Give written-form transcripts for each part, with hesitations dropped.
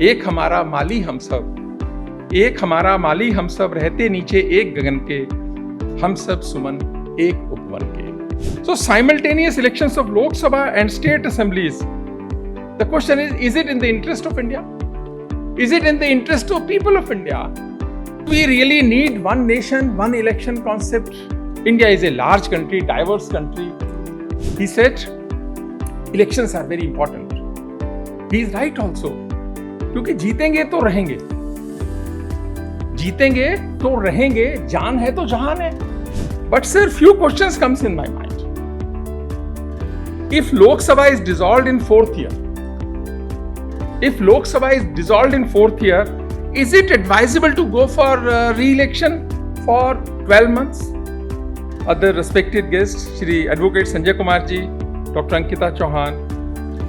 एक हमारा माली हम सब रहते नीचे एक गगन के, हम सब सुमन एक उपवन के. So simultaneous elections of Lok Sabha and state assemblies. The question is it in the interest of India? Is it in the interest of people of India? We really need one nation, one election concept. India is a large country, diverse country. He said, elections are very important. He is right also. क्योंकि जीतेंगे तो रहेंगे, जान है तो जहान है. But sir, few questions comes in my mind. If Lok Sabha is dissolved in fourth year, is it advisable to go for re-election for 12 months? Other respected guests, Shri Advocate Sanjay Kumar ji, Dr. Ankita Chauhan,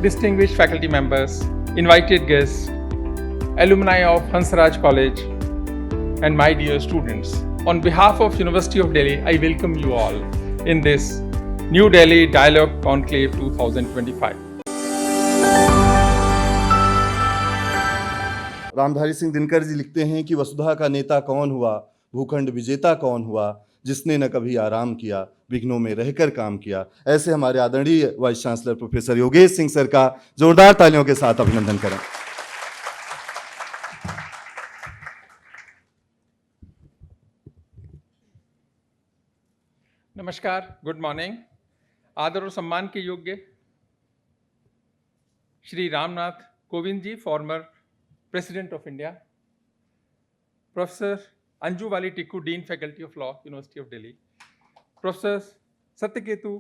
distinguished faculty members, invited guests, alumni of Hansh College, and my dear students. On behalf of University of Delhi, I welcome you all in this New Delhi Dialogue Conclave 2025. Ramdhari Singh Dinkar ji लिखते हैं कि वसुधा का नेता कौन हुआ, भूखंड विजेता कौन हुआ, जिसने न कभी आराम किया, विघ्नों में रहकर काम किया. ऐसे हमारे आदरणीय vice chancellor professor Yogesh Singh sir का जोरदार तालियों के साथ अभिनंदन करें. नमस्कार, गुड मॉर्निंग. आदर और सम्मान के योग्य Shri Ramnath Kovind ji, former president of India, professor Anju Wali Tikku, dean faculty of law, university of Delhi, professor Satyaketu,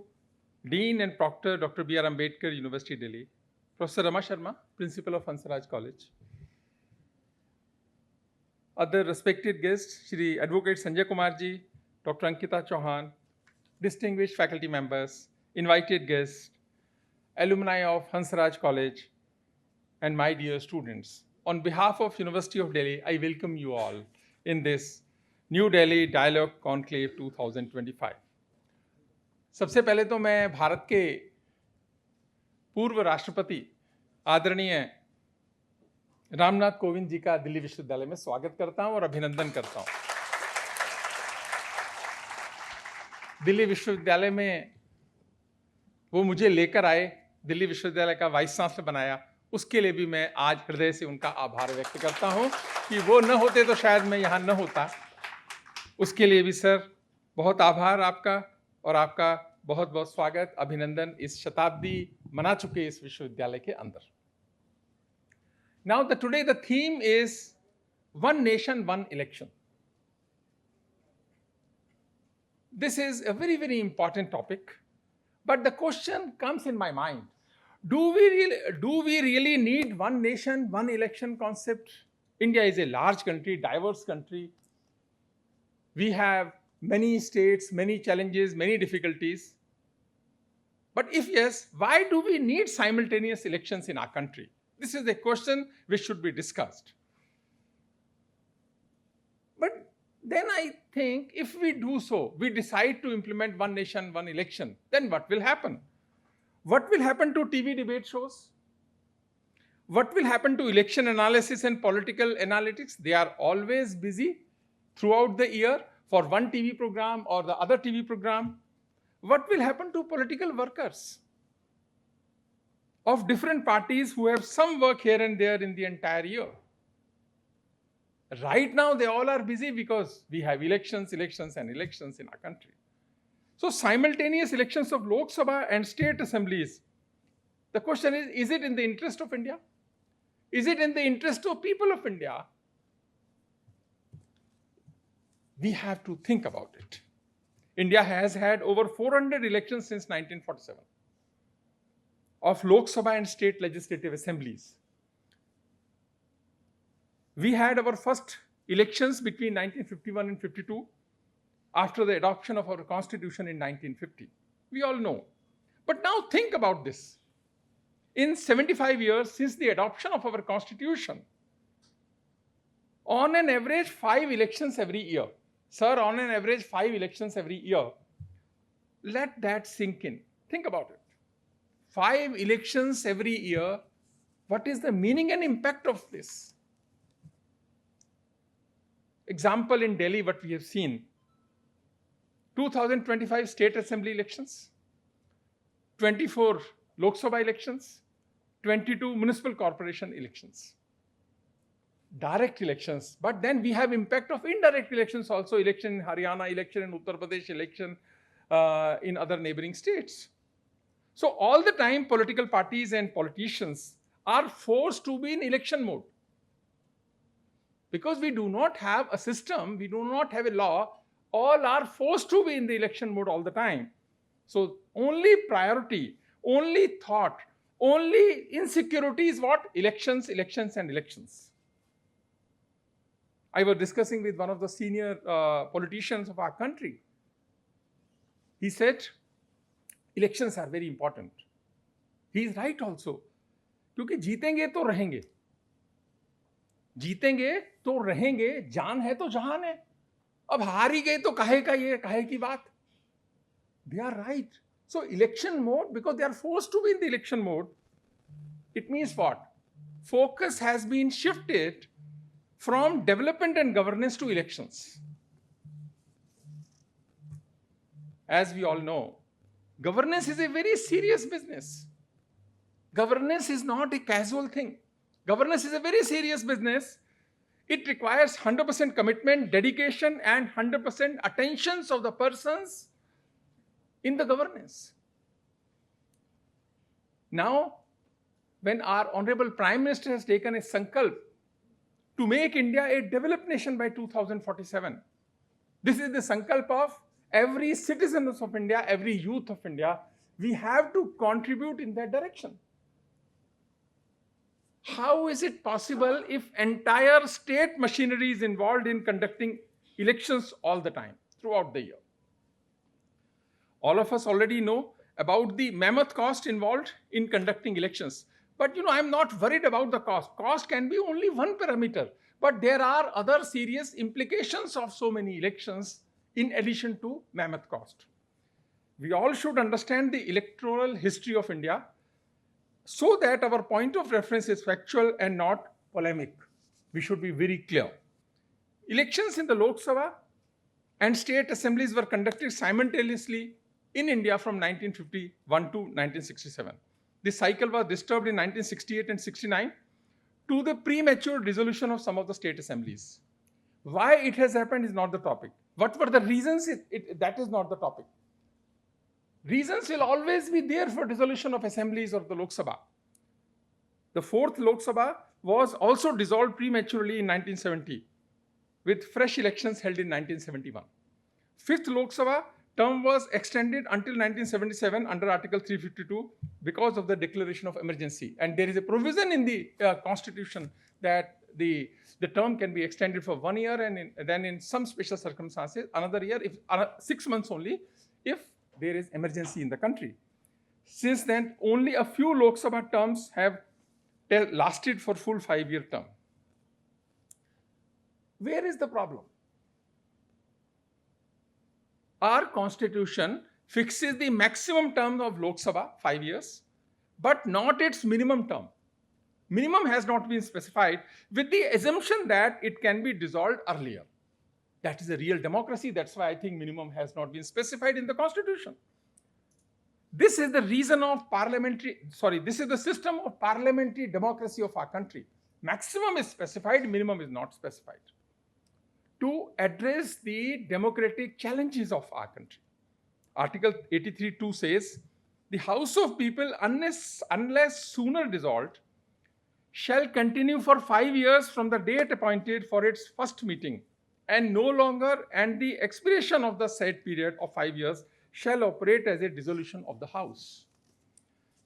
dean and proctor, doctor B R Ambedkar university Delhi, professor Rama Sharma, principal of Hansraj college, other respected guest Shri advocate Sanjay Kumar ji, doctor Ankita Chauhan, distinguished faculty members, invited guests, alumni of Hansh College, and my dear students. On behalf of University of Delhi, I welcome you all in this New Delhi Dialogue Conclave 2025. सबसे पहले तो मैं भारत के पूर्व राष्ट्रपति आदरणीय रामनाथ कोविंद जी का दिल्ली विश्वविद्यालय में स्वागत करता हूं और अभिनंदन करता हूं. दिल्ली विश्वविद्यालय में वो मुझे लेकर आए, दिल्ली विश्वविद्यालय का वाइस चांसलर बनाया, उसके लिए भी मैं आज हृदय से उनका आभार व्यक्त करता हूं कि वो न होते तो शायद मैं यहाँ न होता. उसके लिए भी सर बहुत आभार आपका, और आपका बहुत बहुत स्वागत, अभिनंदन इस शताब्दी मना चुके इस विश्वविद्यालय के अंदर. Now today the theme is one nation one election. This is a very, very important topic, but the question comes in my mind. Do we really need one nation, one election concept? India is a large country, diverse country. We have many states, many challenges, many difficulties. But if yes, why do we need simultaneous elections in our country? This is a question which should be discussed. But then I think if we do so, we decide to implement one nation, one election, then what will happen? What will happen to TV debate shows? What will happen to election analysis and political analytics? They are always busy throughout the year for one TV program or the other TV program. What will happen to political workers of different parties who have some work here and there in the entire year? Right now, they all are busy because we have elections in our country. So simultaneous elections of Lok Sabha and state assemblies. The question is it in the interest of India? Is it in the interest of people of India? We have to think about it. India has had over 400 elections since 1947 of Lok Sabha and state legislative assemblies. We had our first elections between 1951 and 52 after the adoption of our constitution in 1950. We all know. But now think about this. In 75 years since the adoption of our constitution, on an average 5 elections every year. Sir, on an average 5 elections every year. Let that sink in. Think about it. 5 elections every year What is the meaning and impact of this? Example in Delhi, what we have seen. 2025 state assembly elections, 24 Lok Sabha elections, 22 municipal corporation elections. Direct elections, but then we have impact of indirect elections also, election in Haryana, election in Uttar Pradesh, election in other neighboring states. So all the time political parties and politicians are forced to be in election mode. Because we do not have a system, we do not have a law, all are forced to be in the election mode all the time. So only priority, only thought, only insecurity is what? Elections, elections and elections. I was discussing with one of the senior politicians of our country. He said, elections are very important. He is right also. क्योंकि जीतेंगे तो रहेंगे. जीतेंगे तो रहेंगे, जान है तो जहान है. अब हार ही गए तो काहे का ये, काहे की बात? They are right. So election mode, because they are forced to be in the election mode, it means what? Focus has been shifted from development and governance to elections. As we all know, governance is a very serious business. Governance is not a casual thing. Governance is a very serious business. It requires 100% commitment, dedication, and 100% attention of the persons in the governance. Now, when our Honorable Prime Minister has taken a sankalp to make India a developed nation by 2047, this is the sankalp of every citizen of India, every youth of India. We have to contribute in that direction. How is it possible if entire state machinery is involved in conducting elections all the time, throughout the year? All of us already know about the mammoth cost involved in conducting elections. But I'm not worried about the cost. Cost can be only one parameter. But there are other serious implications of so many elections in addition to mammoth cost. We all should understand the electoral history of India so that our point of reference is factual and not polemic. We should be very clear. Elections in the Lok Sabha and state assemblies were conducted simultaneously in India from 1951 to 1967. This cycle was disturbed in 1968 and 69 to the premature dissolution of some of the state assemblies. Why it has happened is not the topic. What were the reasons? That is not the topic. Reasons will always be there for dissolution of assemblies of the Lok Sabha. The fourth Lok Sabha was also dissolved prematurely in 1970 with fresh elections held in 1971. Fifth Lok Sabha term was extended until 1977 under Article 352 because of the declaration of emergency. And there is a provision in the Constitution that the term can be extended for 1 year and then in some special circumstances another year, if 6 months only, if there is emergency in the country. Since then, only a few Lok Sabha terms have lasted for full 5-year term. Where is the problem? Our constitution fixes the maximum term of Lok Sabha, 5 years, but not its minimum term. Minimum has not been specified with the assumption that it can be dissolved earlier. That is a real democracy. That's why I think minimum has not been specified in the constitution. This is the reason of this is the system of parliamentary democracy of our country. Maximum is specified, minimum is not specified. To address the democratic challenges of our country. Article 83(2) says, the House of People, unless sooner dissolved, shall continue for 5 years from the date appointed for its first meeting, and no longer, and the expiration of the said period of 5 years shall operate as a dissolution of the House.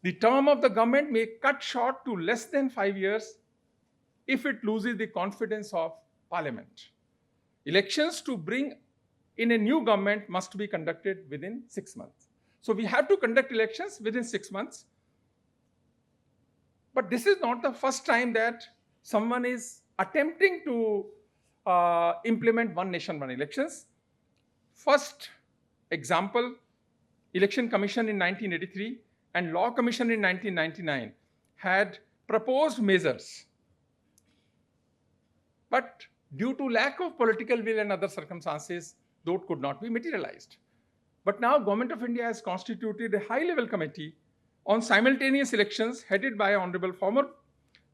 The term of the government may cut short to less than 5 years if it loses the confidence of Parliament. Elections to bring in a new government must be conducted within 6 months. So we have to conduct elections within 6 months. But this is not the first time that someone is attempting to implement one nation, one elections. First example, Election Commission in 1983 and Law Commission in 1999 had proposed measures, but due to lack of political will and other circumstances, those could not be materialized. But now Government of India has constituted a high-level committee on simultaneous elections headed by Honorable former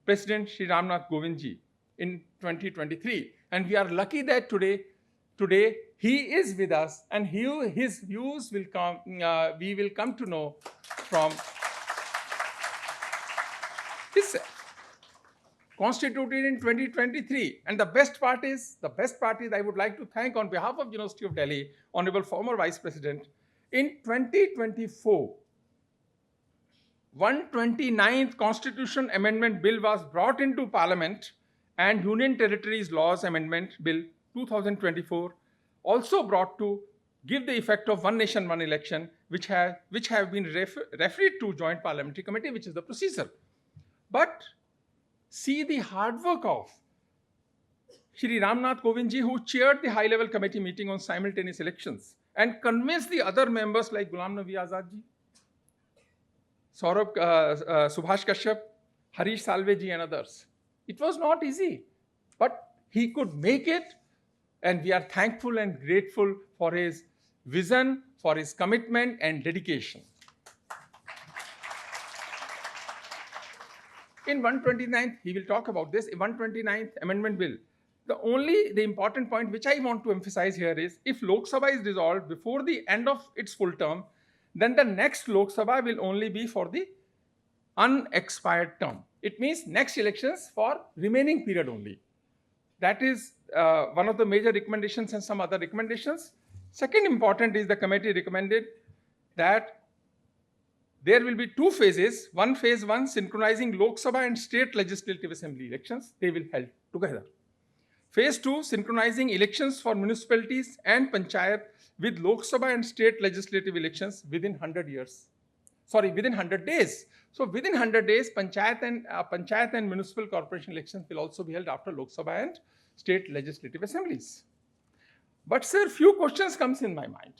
President Shri Ramnath Kovind ji in 2023. And we are lucky that today he is with us, and his views will come, we will come to know from himself. Constituted in 2023, and the best part is I would like to thank on behalf of University of Delhi, Honorable former Vice President, in 2024, 129th Constitution Amendment Bill was brought into Parliament, and Union Territories Laws Amendment Bill 2024 also brought to give the effect of one nation, one election, which have been referred to Joint Parliamentary Committee, which is the procedure. But see the hard work of Shri Ramnath Kovind ji, who chaired the high-level committee meeting on simultaneous elections and convinced the other members like Ghulam Nabi Azad ji, Subhash Kashyap, Harish Salve ji and others. It was not easy, but he could make it, and we are thankful and grateful for his vision, for his commitment and dedication. In 129th, he will talk about this, 129th Amendment Bill. The important point which I want to emphasize here is, if Lok Sabha is dissolved before the end of its full term, then the next Lok Sabha will only be for the unexpired term. It means next elections for remaining period only. That is one of the major recommendations, and some other recommendations. Second important is the committee recommended that there will be two phases. Phase 1, synchronizing Lok Sabha and state legislative assembly elections. They will held together. Phase 2, synchronizing elections for municipalities and panchayat with Lok Sabha and state legislative elections within 100 days. So within 100 days, panchayat and municipal corporation elections will also be held after Lok Sabha and state legislative assemblies. But sir, few questions comes in my mind.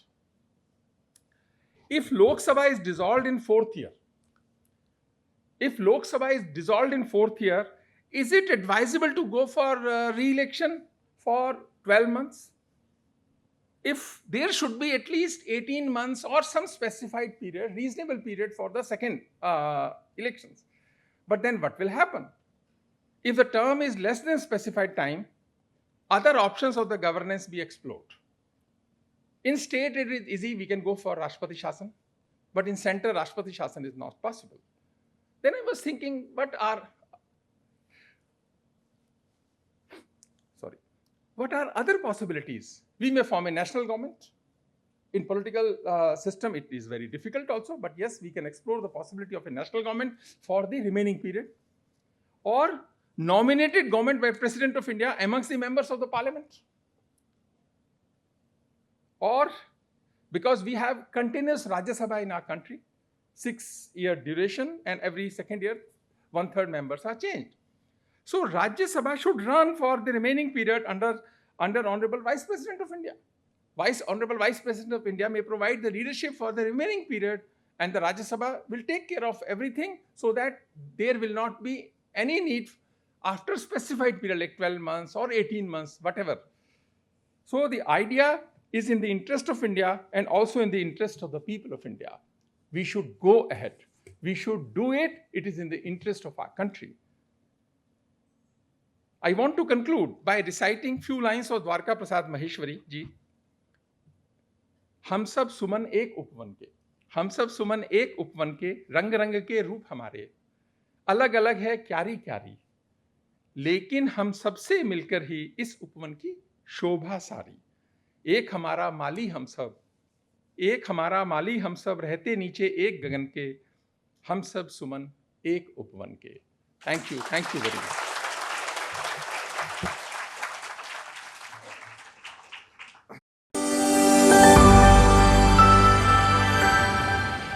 If Lok Sabha is dissolved in fourth year, is it advisable to go for re-election for 12 months? If there should be at least 18 months or some specified period, reasonable period for the second elections. But then what will happen? If the term is less than specified time, other options of the governance be explored. In state it is easy, we can go for Rashtrapati Shasan, but in center Rashtrapati Shasan is not possible. Then I was thinking, what are other possibilities? We may form a national government. In political system it is very difficult also, but yes, we can explore the possibility of a national government for the remaining period, or nominated government by President of India amongst the members of the parliament. Or, because we have continuous Rajya Sabha in our country, 6-year duration, and every second year, 1/3 members are changed. So Rajya Sabha should run for the remaining period under Honorable Vice President of India. Honorable Vice President of India may provide the leadership for the remaining period, and the Rajya Sabha will take care of everything, so that there will not be any need after specified period like 12 months or 18 months, whatever. So the idea is in the interest of India and also in the interest of the people of India. We should go ahead. We should do it. It is in the interest of our country. I want to conclude by reciting few lines of Dwarka Prasad Maheshwari ji. हम सब सुमन एक उपवन के, हम सब सुमन एक उपवन के, रंग रंग के रूप हमारे, अलग अलग है क्यारी क्यारी, लेकिन हम सबसे मिलकर ही इस उपवन की शोभा सारी। एक हमारा माली हम सब, रहते नीचे एक गगन के, हम सब सुमन एक उपवन के। Thank you very much.